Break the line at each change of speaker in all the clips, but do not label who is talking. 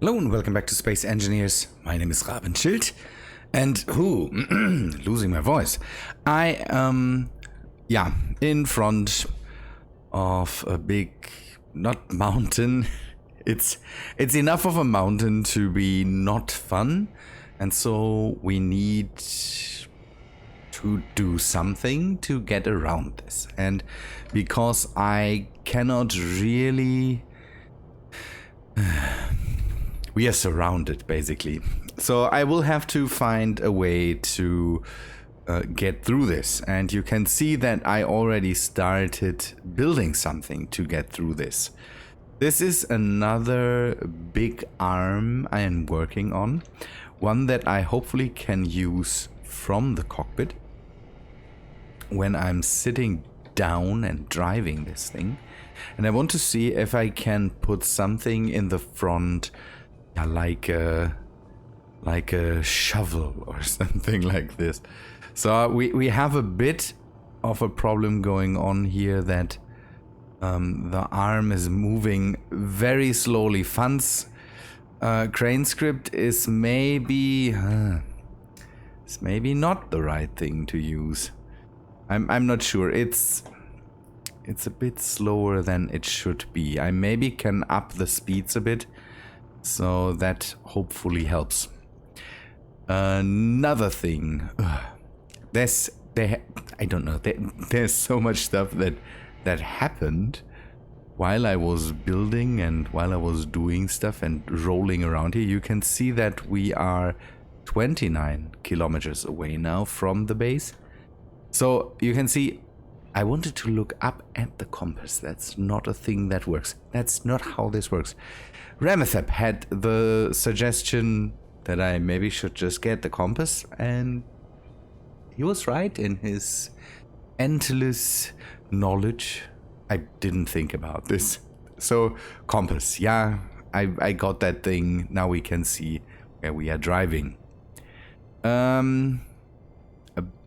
Hello and welcome back to Space Engineers. My name is Rabenschild and losing my voice. I am in front of a big, not mountain. It's enough of a mountain to be not fun, and so we need to do something to get around this. And because I cannot really we are surrounded, basically. So I will have to find a way to get through this. And you can see that I already started building something to get through this. This is another big arm I am working on. One that I hopefully can use from the cockpit when I'm sitting down and driving this thing. And I want to see if I can put something in the front, like a shovel or something like this. So we have a bit of a problem going on here, that the arm is moving very slowly. Fun's crane script is maybe not the right thing to use. I'm not sure. It's a bit slower than it should be. I maybe can up the speeds a bit, so that hopefully helps. Another thing, I don't know. There's so much stuff that happened while I was building and while I was doing stuff and rolling around here. You can see that we are 29 kilometers away now from the base. So you can see I wanted to look up at the compass. That's not a thing that works. That's not how this works. Ramethep had the suggestion that I maybe should just get the compass, and he was right in his endless knowledge. I didn't think about this. So compass, yeah, I got that thing. Now we can see where we are driving. A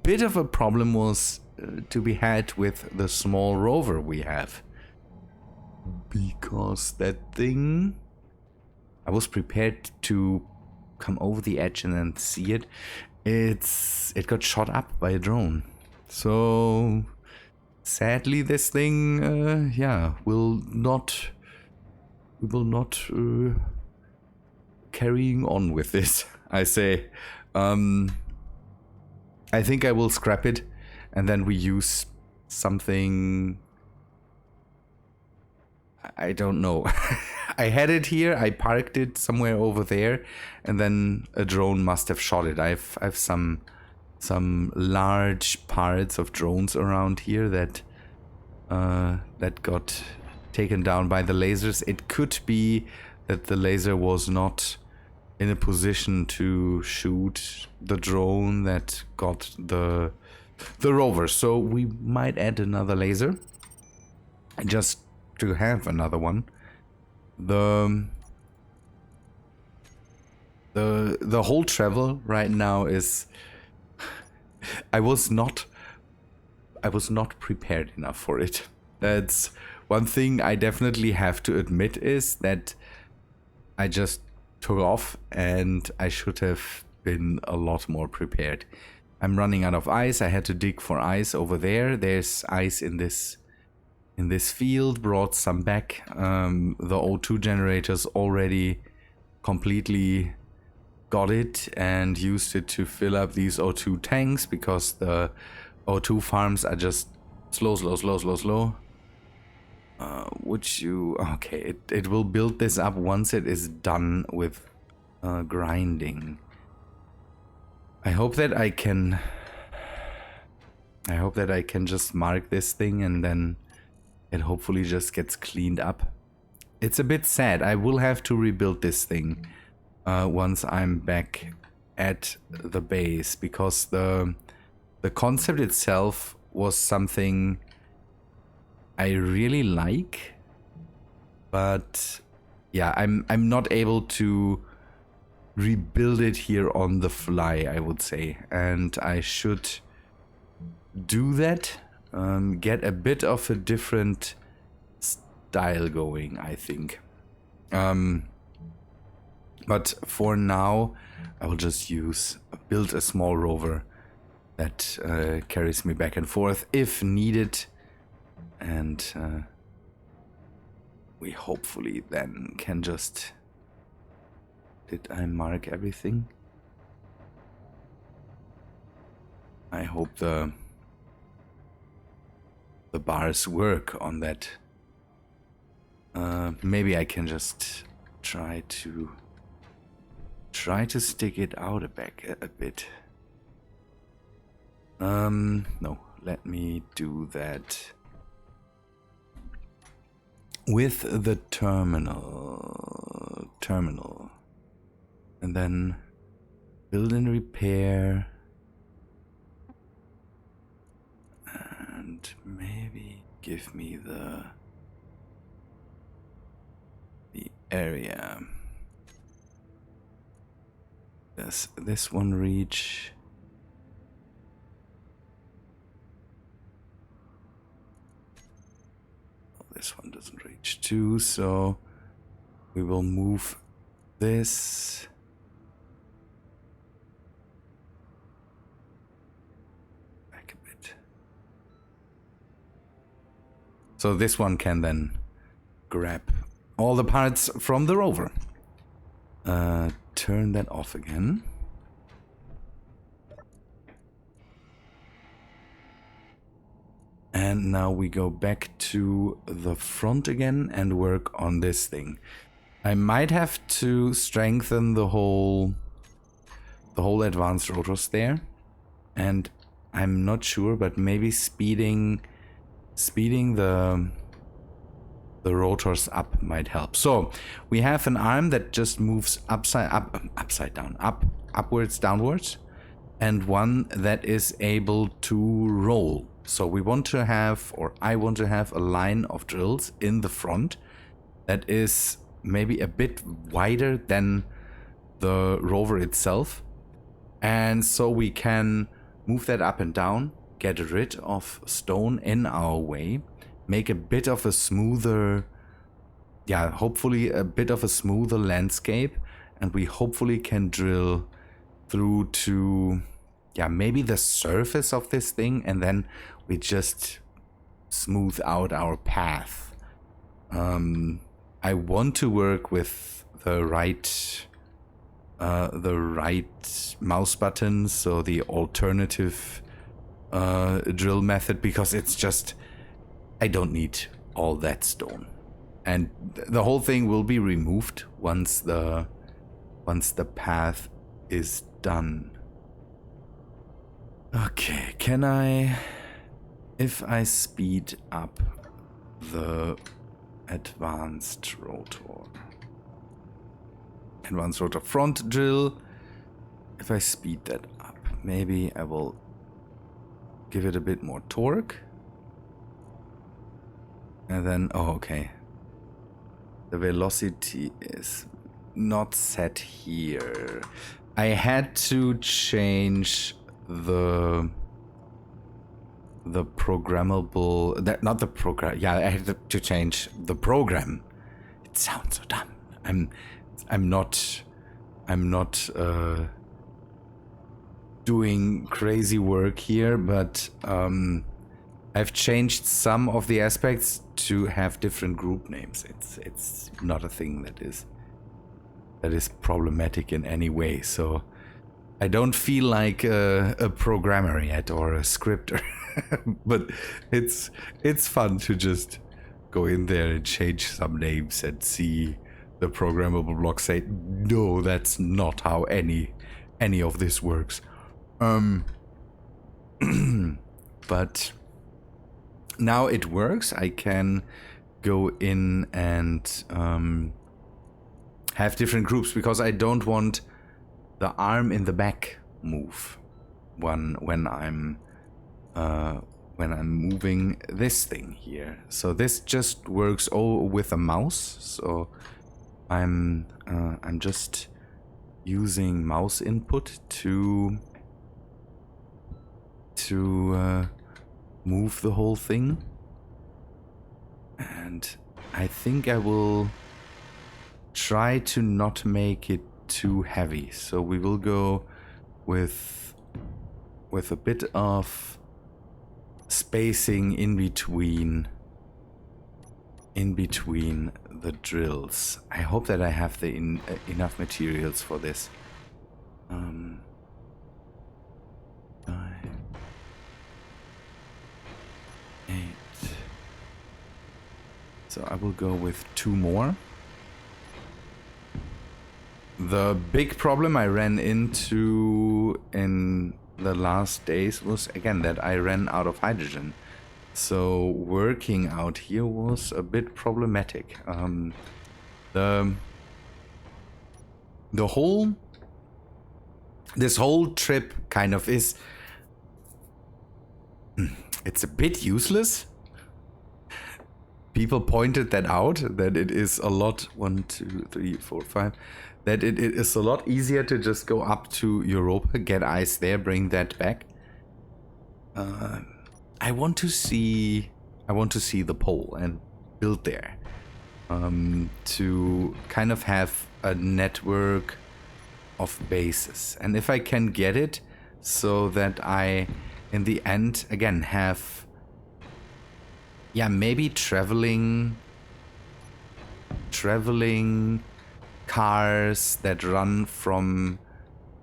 bit of a problem was to be had with the small rover we have, because that thing, I was prepared to come over the edge and then see it. It got shot up by a drone. So sadly, this thing, we will not carrying on with this. I say, I think I will scrap it, and then we use something. I don't know. I had it here, I parked it somewhere over there, and then a drone must have shot it. I've some large parts of drones around here that got taken down by the lasers. It could be that the laser was not in a position to shoot the drone that got the rover. So we might add another laser just to have another one. The whole travel right now is I was not prepared enough for it. That's one thing I definitely have to admit, is that I just took off and I should have been a lot more prepared. I'm running out of ice. I had to dig for ice over there. There's ice in this field, brought some back. The O2 generators already completely got it and used it to fill up these O2 tanks, because the O2 farms are just slow. Okay, it will build this up once it is done with grinding. I hope that I can just mark this thing, and then it hopefully just gets cleaned up. It's a bit sad. I will have to rebuild this thing once I'm back at the base, because the concept itself was something I really like, but yeah, I'm not able to rebuild it here on the fly, I would say, and I should do that. Get a bit of a different style going, I think. But for now, I will just build a small rover that carries me back and forth if needed. And we hopefully then can just... Did I mark everything? I hope the bars work on that. Maybe I can just try to stick it out a bit. No, let me do that with the terminal, and then build and repair, and maybe give me the area. Does this one reach? This one doesn't reach too, so we will move this back a bit. So this one can then grab all the parts from the rover. Turn that off again. And now we go back to the front again and work on this thing. I might have to strengthen the whole advanced rotors there. And I'm not sure, but maybe speeding the rotors up might help. So we have an arm that just moves upside down, upwards, downwards, and one that is able to roll. So we want to have, or I want to have, a line of drills in the front that is maybe a bit wider than the rover itself. And so we can move that up and down, get rid of stone in our way, make a bit of a smoother, hopefully a bit of a smoother landscape, and we hopefully can drill through to, maybe the surface of this thing, and then we just smooth out our path. I want to work with the right mouse button, so the alternative drill method, because it's just, I don't need all that stone, and the whole thing will be removed once the path is done. Okay, can I, if I speed up the advanced rotor front drill, if I speed that up, maybe I will give it a bit more torque. And then, okay. The velocity is not set here. I had to change the programmable, not the program. Yeah, I had to change the program. It sounds so dumb. I'm not doing crazy work here, but I've changed some of the aspects to have different group names. It's not a thing that is problematic in any way. So I don't feel like a programmer yet or a scripter, but it's fun to just go in there and change some names and see the programmable block say, no, that's not how any of this works. But now it works. I can go in and have different groups, because I don't want the arm in the back move when I'm moving this thing here. So this just works all with a mouse. So I'm just using mouse input to move the whole thing. And I think I will try to not make it too heavy. So we will go with a bit of spacing in between the drills. I hope that I have the enough materials for this. 5, 8. So I will go with 2 more. The big problem I ran into in the last days was again that I ran out of hydrogen. So working out here was a bit problematic. This whole trip kind of is, it's a bit useless. People pointed that out, that it is a lot, 1, 2, 3, 4, 5, that it is a lot easier to just go up to Europa, get ice there, bring that back. I want to see the pole and build there, to kind of have a network of bases. And if I can get it so that I, in the end, again, have, yeah, maybe traveling cars that run from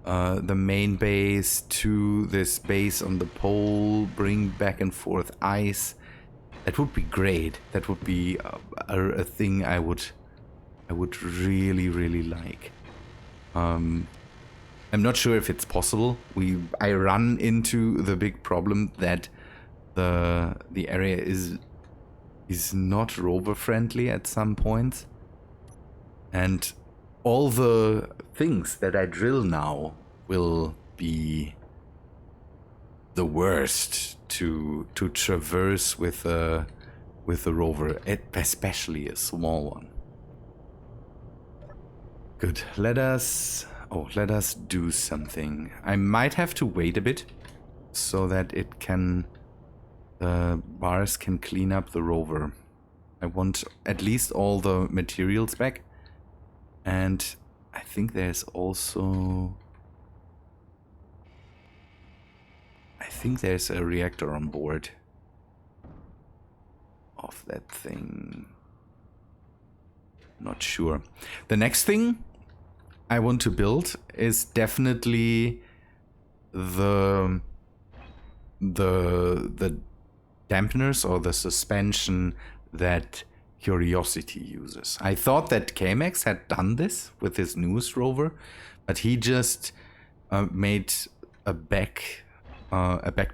the main base to this base on the pole, bring back and forth ice. That would be great. That would be a thing I would really, really like. I'm not sure if it's possible. I run into the big problem that the area is not rover friendly at some points, and all the things that I drill now will be the worst to traverse with a rover, especially a small one. Good. Let us do something. I might have to wait a bit so that the bars can clean up the rover. I want at least all the materials back. And I think there's also, a reactor on board of that thing. Not sure. The next thing I want to build is definitely the dampeners or the suspension that Curiosity uses. I thought that KMX had done this with his newest rover, but he just made a back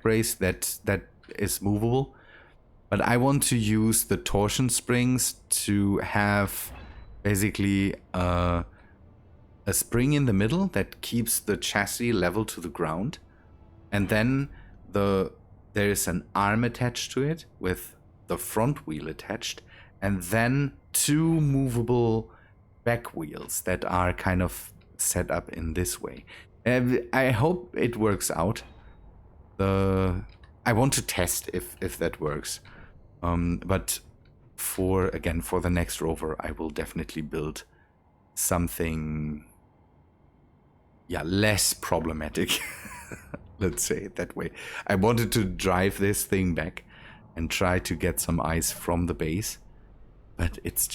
brace that is movable. But I want to use the torsion springs to have basically a spring in the middle that keeps the chassis level to the ground, and then there is an arm attached to it with the front wheel attached, and then 2 movable back wheels that are kind of set up in this way. I hope it works out. I want to test if that works. But for the next rover, I will definitely build something, less problematic. Let's say it that way. I wanted to drive this thing back and try to get some ice from the base. But it's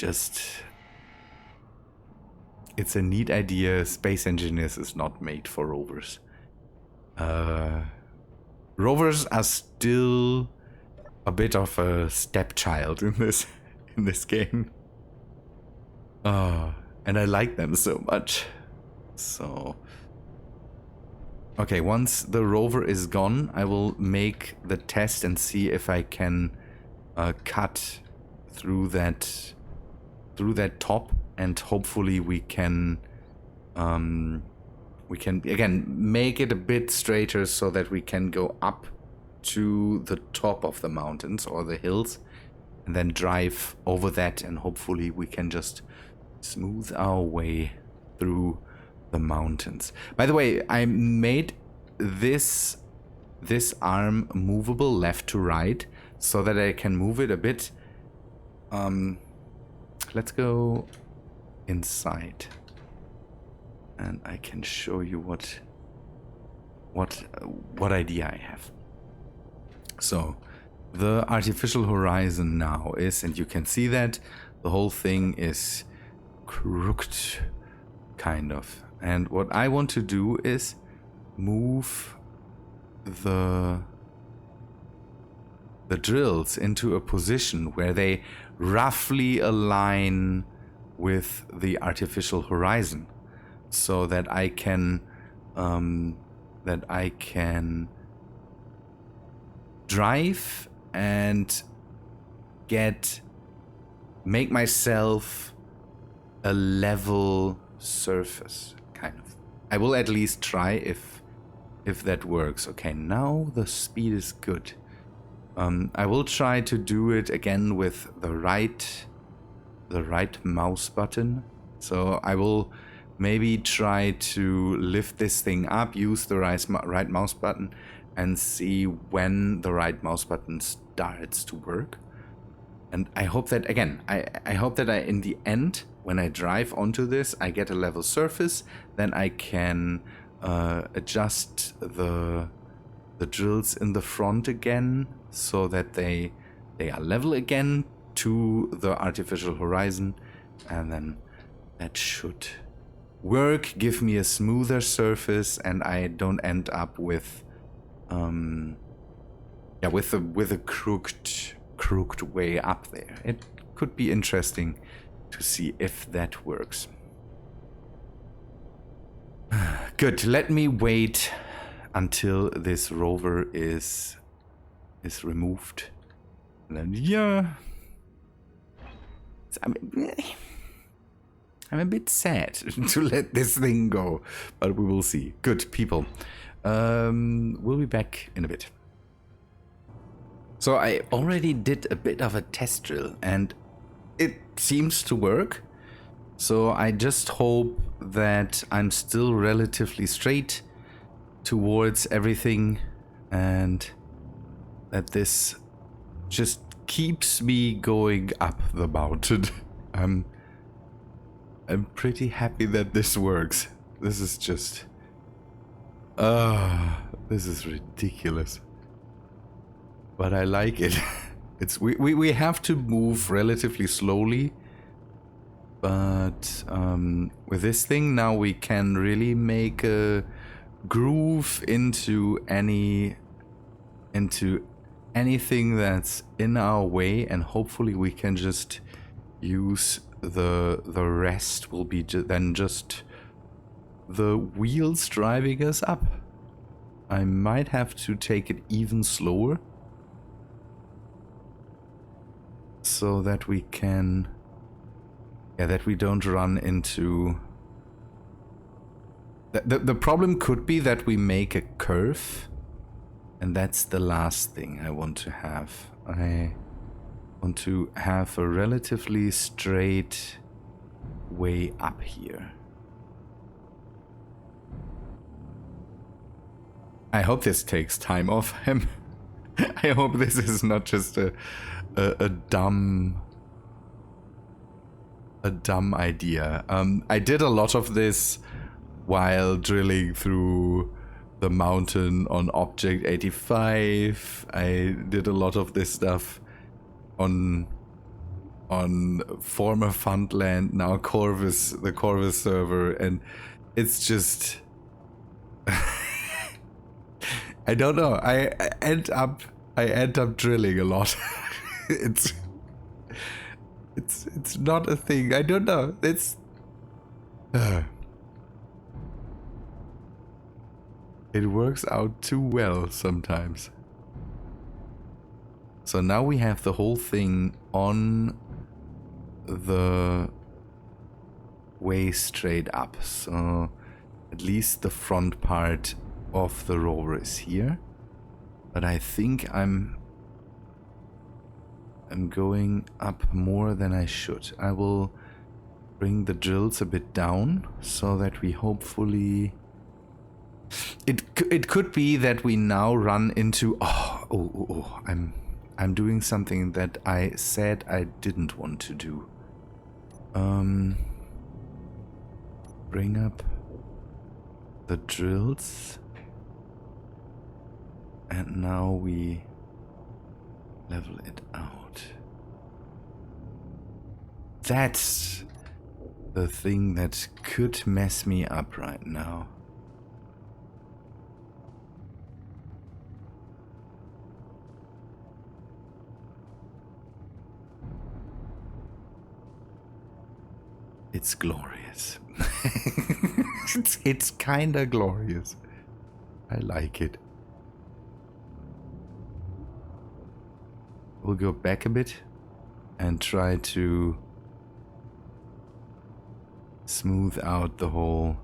a neat idea. Space Engineers is not made for rovers. Rovers are still a bit of a stepchild in this game. And I like them so much. So, okay, once the rover is gone, I will make the test and see if I can cut through that top, and hopefully we can again make it a bit straighter so that we can go up to the top of the mountains or the hills and then drive over that, and hopefully we can just smooth our way through the mountains. By the way, I made this arm movable left to right so that I can move it a bit. Let's go inside. and I can show you what idea I have. So the artificial horizon now is, and you can see that the whole thing is crooked, kind of. And what I want to do is move the drills into a position where they roughly align with the artificial horizon, so that I can drive and make myself a level surface, kind of. I will at least try if that works. Okay, now the speed is good. I will try to do it again with the right mouse button. So I will maybe try to lift this thing up, use the right mouse button, and see when the right mouse button starts to work. And I hope that, again, I hope that in the end, when I drive onto this, I get a level surface. Then I can adjust the drills in the front again, so that they are level again to the artificial horizon, and then that should work, give me a smoother surface, and I don't end up with with a crooked way up there. It could be interesting to see if that works. Good, let me wait until this rover is removed. And then, yeah. I'm a bit sad to let this thing go, but we will see. Good, people. We'll be back in a bit. So I already did a bit of a test drill, and it seems to work. So I just hope that I'm still relatively straight towards everything, and that this just keeps me going up the mountain. I'm pretty happy that this works. This is just... this is ridiculous. But I like it. We have to move relatively slowly. But with this thing now we can really make a groove into anything that's in our way, and hopefully we can just use the rest will be then just the wheels driving us up. I might have to take it even slower so that we can, that we don't run into... The problem could be that we make a curve, and that's the last thing I want to have. I want to have a relatively straight way up here. I hope this takes time off him. I hope this is not just a dumb idea. I did a lot of this while drilling through the mountain on Object 85. I did a lot of this stuff on former Fundland, now Corvus, the Corvus server, and it's just... I don't know. I end up drilling a lot. It's not a thing. I don't know. It's it works out too well sometimes. So now we have the whole thing on the way straight up. So at least the front part of the rover is here. But I think I'm going up more than I should. I will bring the drills a bit down so that we hopefully... It could be that we now run into... I'm doing something that I said I didn't want to do. Bring up the drills. And now we level it out. That's the thing that could mess me up right now. It's glorious. it's kinda glorious. I like it. We'll go back a bit and try to smooth out the whole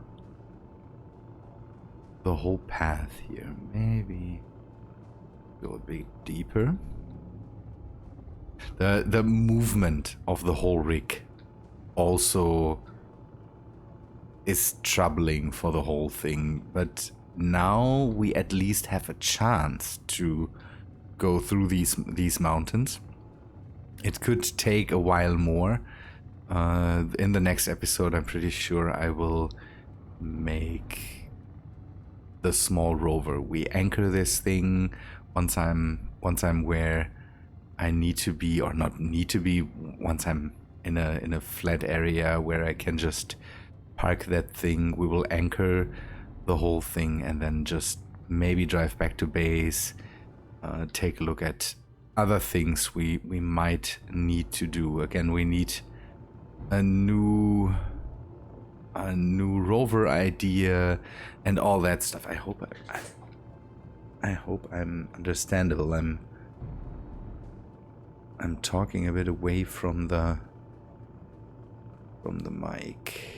path here. Maybe go a bit deeper. The movement of the whole rig also is troubling for the whole thing, but now we at least have a chance to go through these mountains. It could take a while more. In the next episode, I'm pretty sure I will make the small rover. We anchor this thing once I'm where I need to be, or not need to be. Once I'm in a flat area where I can just park that thing, we will anchor the whole thing and then just maybe drive back to base, take a look at other things we might need to do. Again, we need a new rover idea and all that stuff. I hope I'm understandable. I'm talking a bit away from the mic.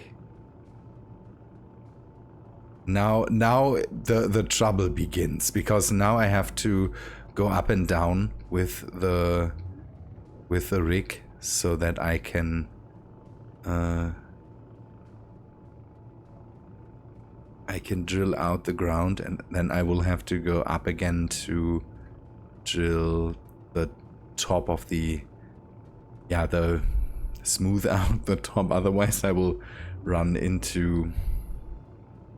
Now the trouble begins, because now I have to go up and down with the rig so that I can drill out the ground, and then I will have to go up again to drill the top of the smooth out the top, otherwise I will run into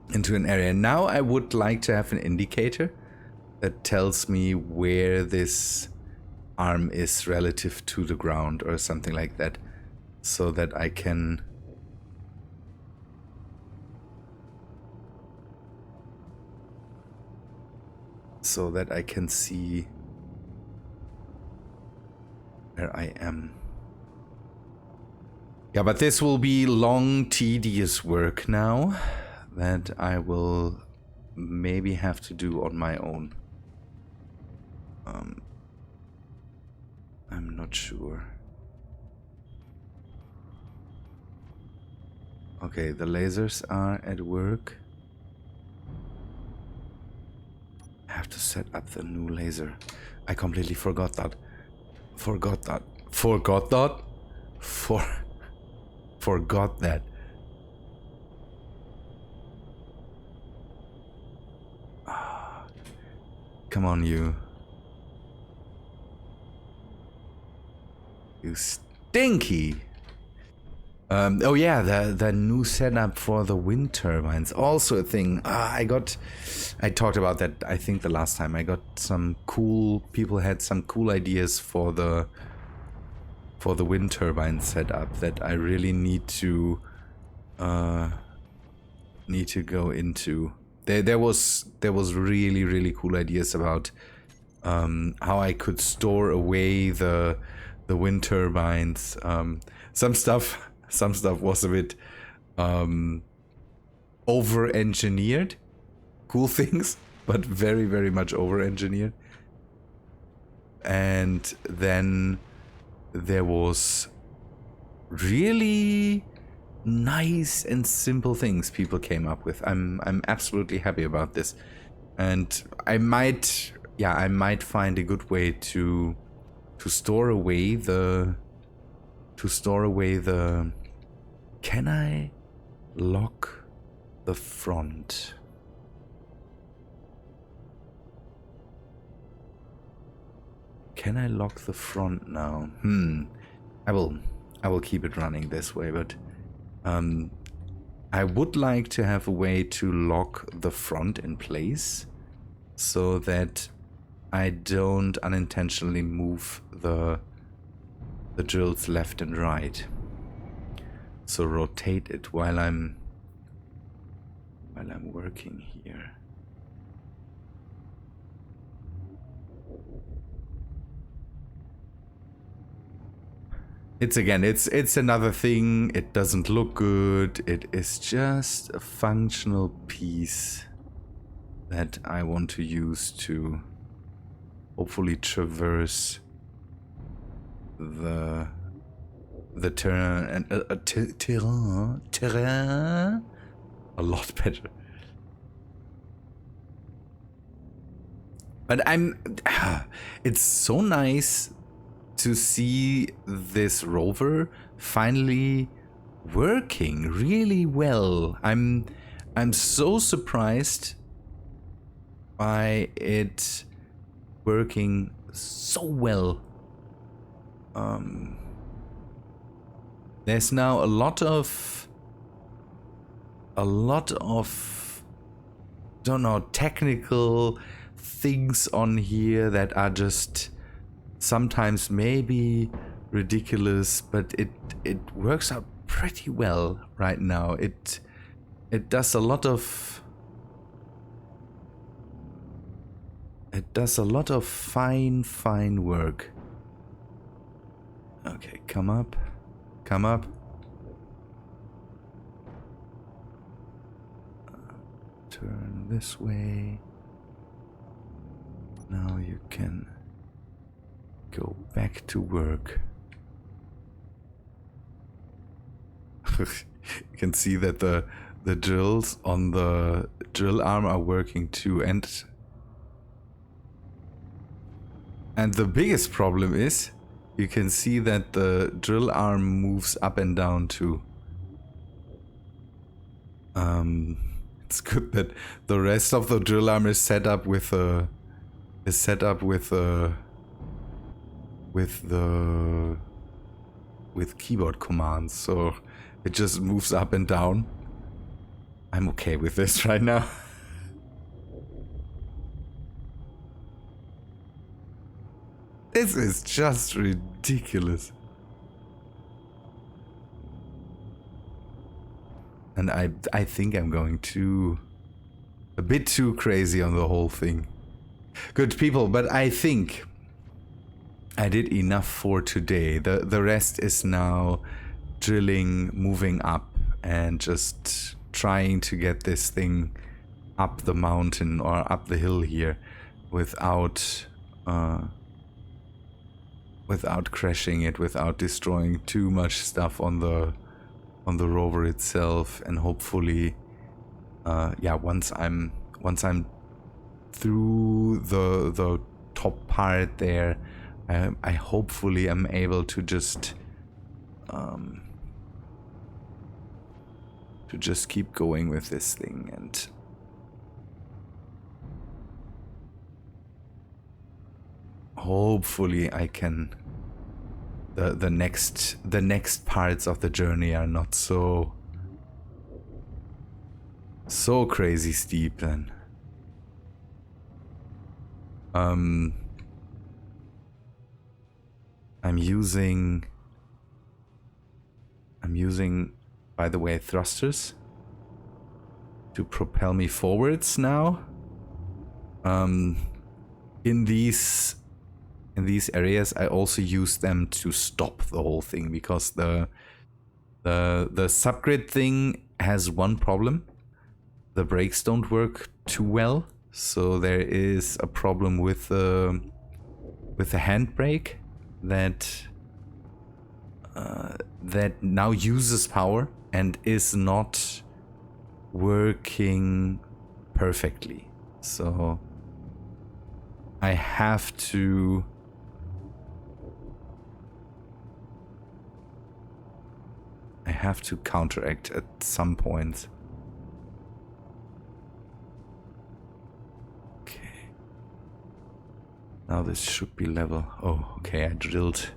an area. Now I would like to have an indicator that tells me where this arm is relative to the ground or something like that, so that I can see where I am. Yeah, but this will be long, tedious work now that I will maybe have to do on my own. I'm not sure. Okay, the lasers are at work. I have to set up the new laser. I completely forgot that. Forgot that. Come on, you stinky. Oh yeah, the new setup for the wind turbines, also a thing. I talked about that, I think, the last time. I got some cool people had some cool ideas for the wind turbine setup that I really need to go into. There was really cool ideas about how I could store away the wind turbines. Some stuff was a bit over-engineered. Cool things, but very much over-engineered. And then there was really nice and simple things people came up with. I'm absolutely happy about this. And I might find a good way to store away the can I lock the front? Can I lock the front now? I will keep it running this way, but I I would like to have a way to lock the front in place so that I don't unintentionally move the drills left and right. So rotate it while I'm working here. It's another thing. It doesn't look good. It is just a functional piece that I want to use to hopefully traverse the terrain and terrain a lot better. But it's so nice to see this rover finally working really well. I'm so surprised by it working so well. There's now a lot of don't know, technical things on here that are just sometimes maybe ridiculous, but it works out pretty well right now. It does a lot of fine work. Okay, come up. Turn this way. Now you can go back to work. You can see that the drills on the drill arm are working too, and the biggest problem is you can see that the drill arm moves up and down too. It's good that the rest of the drill arm is set up with keyboard commands, so it just moves up and down. I'm okay with this right now. This is just ridiculous. And I think I'm going a bit too crazy on the whole thing. Good people, but I think I did enough for today. The rest is now drilling, moving up, and just trying to get this thing up the mountain or up the hill here without crashing it, without destroying too much stuff on the rover itself. And hopefully once I'm through the top part there, I hopefully am able to just keep going with this thing, and hopefully I can the next parts of the journey are not so crazy steep then. I'm using, by the way, thrusters to propel me forwards now. In these areas, I also use them to stop the whole thing, because the subgrid thing has one problem: the brakes don't work too well. So there is a problem with the handbrake that now uses power and is not working perfectly. So I have to counteract at some point. Okay. Now this should be level. Oh, okay, I drilled.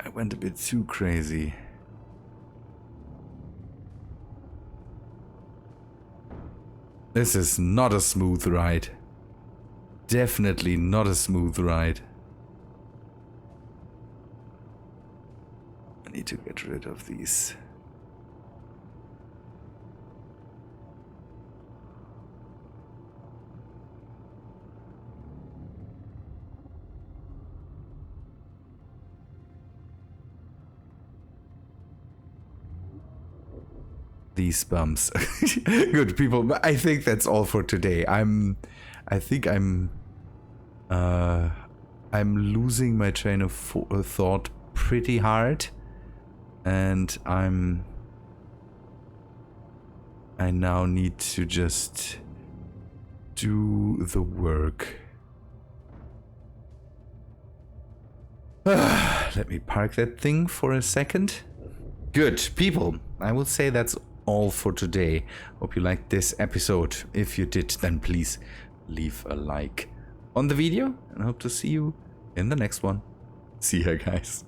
I went a bit too crazy. This is not a smooth ride. Definitely not a smooth ride. I need to get rid of these. These bumps. Good people, but I think that's all for today. I'm losing my train of thought pretty hard, and I now need to just do the work. Let me park that thing for a second. Good people, I will say that's all for today. Hope you liked this episode. If you did, then please leave a like on the video, and I hope to see you in the next one. See ya, guys.